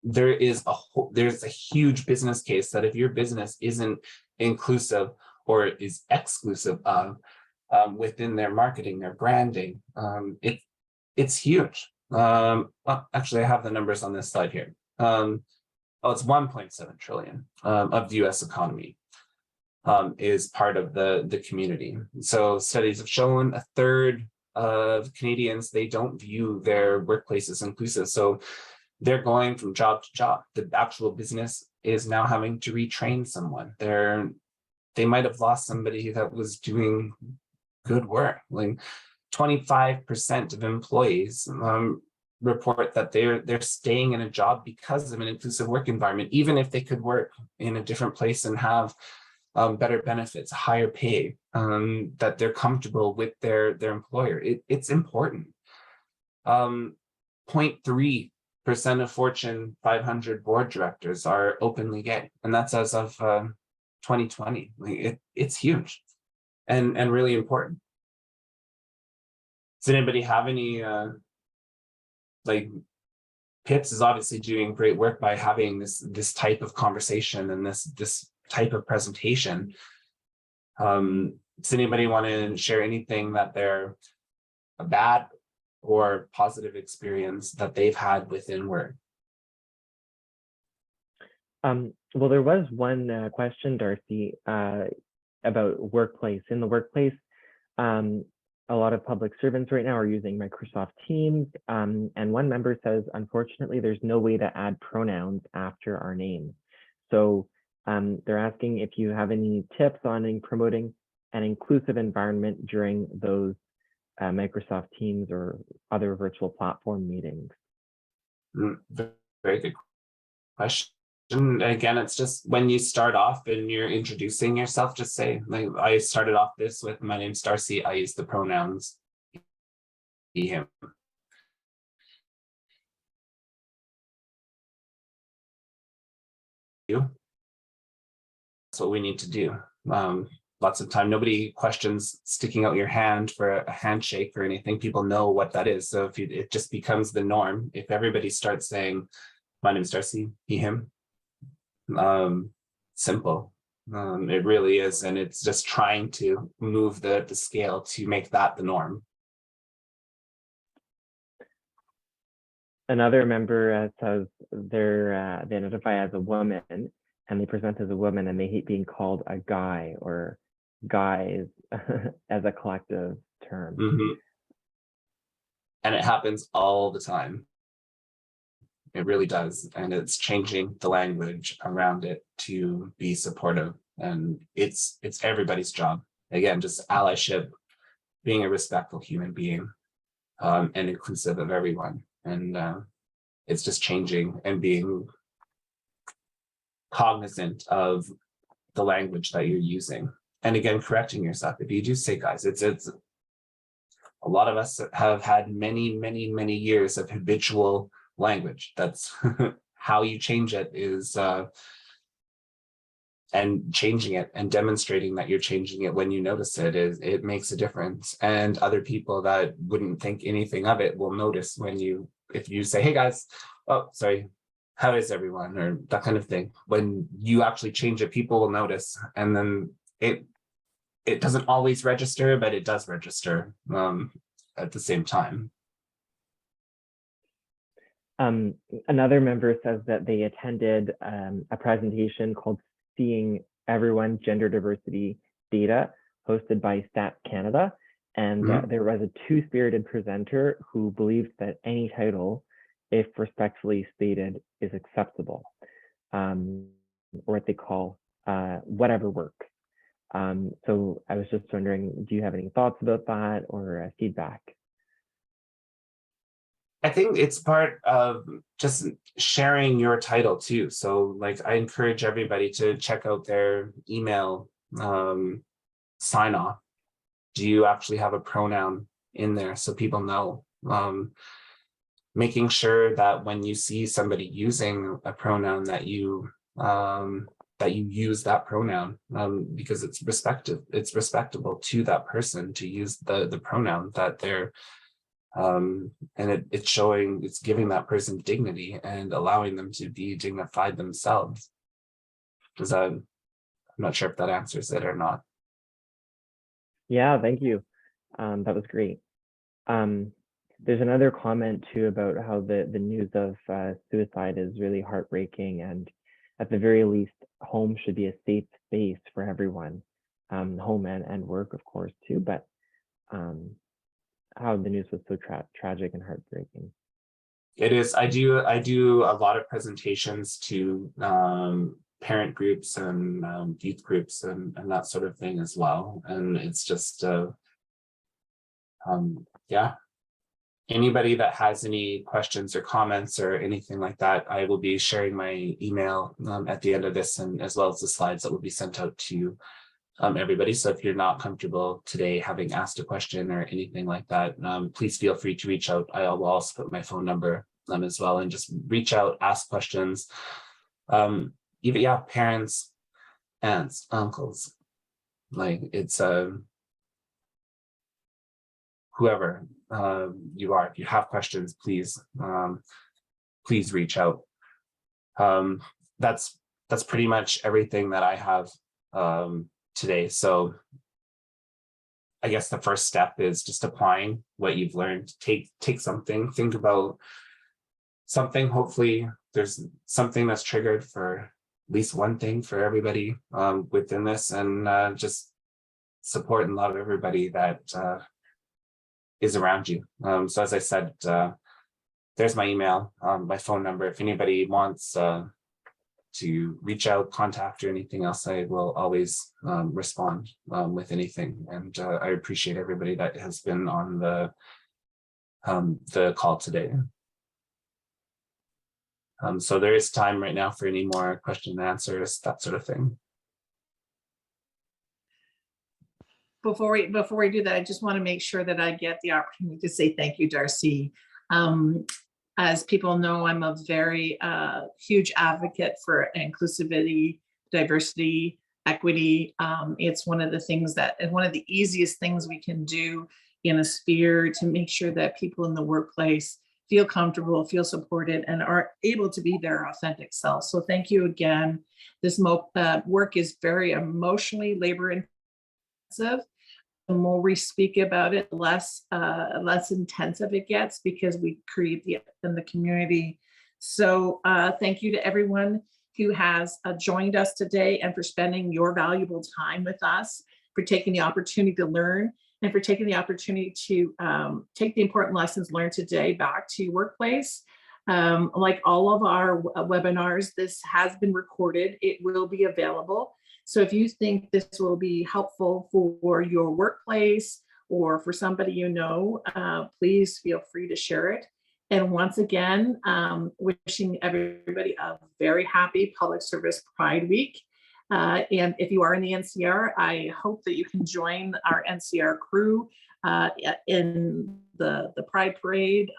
there's a huge business case that if your business isn't inclusive or is exclusive of within their marketing, their branding, it's huge. Actually, I have the numbers on this slide here. It's 1.7 trillion of the US economy is part of the community. So studies have shown a third of Canadians, they don't view their workplace as inclusive. So they're going from job to job. The actual business is now having to retrain someone. They might have lost somebody that was doing good work. Like 25% of employees report that they're staying in a job because of an inclusive work environment, even if they could work in a different place and have better benefits, higher pay, that they're comfortable with their employer. It's important. 0.3% of Fortune 500 board directors are openly gay, and that's as of 2020. It's huge and really important. Does anybody have any PIPS is obviously doing great work by having this type of conversation and this type of presentation. Does anybody want to share anything that they're a bad or positive experience that they've had within work? Well, there was one question, Darcy, about workplace. In the workplace, a lot of public servants right now are using Microsoft Teams, and one member says, unfortunately, there's no way to add pronouns after our name. So they're asking if you have any tips on promoting an inclusive environment during those Microsoft Teams or other virtual platform meetings. Very good question. Again, it's just when you start off and you're introducing yourself, just say, like, I started off this with, my name's Darcy, I use the pronouns he, him. That's what we need to do. Lots of time, nobody questions sticking out your hand for a handshake or anything. People know what that is. So if it just becomes the norm, if everybody starts saying, my name's Darcy, he, him, simple. It really is. And it's just trying to move the scale to make that the norm. Another member says they identify as a woman and they present as a woman and they hate being called a guy or guys as a collective term. Mm-hmm. And it happens all the time. It really does. And it's changing the language around it to be supportive. And it's everybody's job. Again, just allyship, being a respectful human being, and inclusive of everyone. And it's just changing and being cognizant of the language that you're using. And again, correcting yourself. If you do say guys, it's a lot of us have had many, many, many years of habitual language. That's how you change it is, and changing it and demonstrating that you're changing it when you notice it makes a difference. And other people that wouldn't think anything of it will notice if you say, hey guys, oh, sorry, how is everyone? Or that kind of thing. When you actually change it, people will notice. And then it doesn't always register, but it does register at the same time. Another member says that they attended a presentation called Seeing Everyone Gender Diversity Data hosted by Stats Canada. And there was a two-spirited presenter who believed that any title, if respectfully stated, is acceptable, or what they call whatever works. So I was just wondering, do you have any thoughts about that or feedback? I think it's part of just sharing your title too. So like I encourage everybody to check out their email sign off. Do you actually have a pronoun in there so people know? Making sure that when you see somebody using a pronoun that you use that pronoun because it's respectable to that person to use the pronoun that they're and it's giving that person dignity and allowing them to be dignified themselves. I'm not sure if that answers it or not. Yeah, thank you. That was great. There's another comment too about how the news of suicide is really heartbreaking, and at the very least, home should be a safe space for everyone, home and work, of course, too, but how the news was so tragic and heartbreaking. It is. I do a lot of presentations to parent groups and youth groups and that sort of thing as well. And it's just, yeah. Anybody that has any questions or comments or anything like that, I will be sharing my email at the end of this, and as well as the slides that will be sent out to everybody. So if you're not comfortable today having asked a question or anything like that, please feel free to reach out. I will also put my phone number as well, and just reach out, ask questions. Even parents, aunts, uncles, like it's whoever you are. If you have questions, please please reach out. That's pretty much everything that I have today. So I guess the first step is just applying what you've learned. Take something, think about something. Hopefully there's something that's triggered for at least one thing for everybody within this, and just support and love everybody that is around you. So as I said, there's my email, my phone number. If anybody wants to reach out, contact, or anything else, I will always respond with anything. And I appreciate everybody that has been on the call today. So there is time right now for any more question and answers, that sort of thing. Before we do that, I just want to make sure that I get the opportunity to say thank you, Darcy. As people know, I'm a very huge advocate for inclusivity, diversity, equity. It's one of the things one of the easiest things we can do in a sphere to make sure that people in the workplace feel comfortable, feel supported, and are able to be their authentic self. So thank you again. This work is very emotionally labor intensive. The more we speak about it, less intensive it gets, because we create in the community. So thank you to everyone who has joined us today, and for spending your valuable time with us, for taking the opportunity to learn, and for taking the opportunity to take the important lessons learned today back to your workplace. Like all of our webinars, this has been recorded. It will be available. So if you think this will be helpful for your workplace or for somebody you know, please feel free to share it. And once again, wishing everybody a very happy Public Service Pride Week. And if you are in the NCR, I hope that you can join our NCR crew in the Pride Parade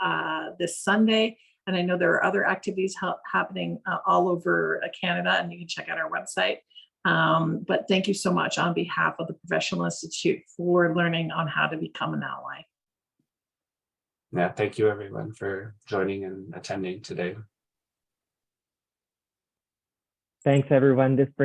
this Sunday. And I know there are other activities happening all over Canada, and you can check out our website. But thank you so much on behalf of the Professional Institute for learning on how to become an ally. Yeah, thank you everyone for joining and attending today. Thanks, everyone. This brings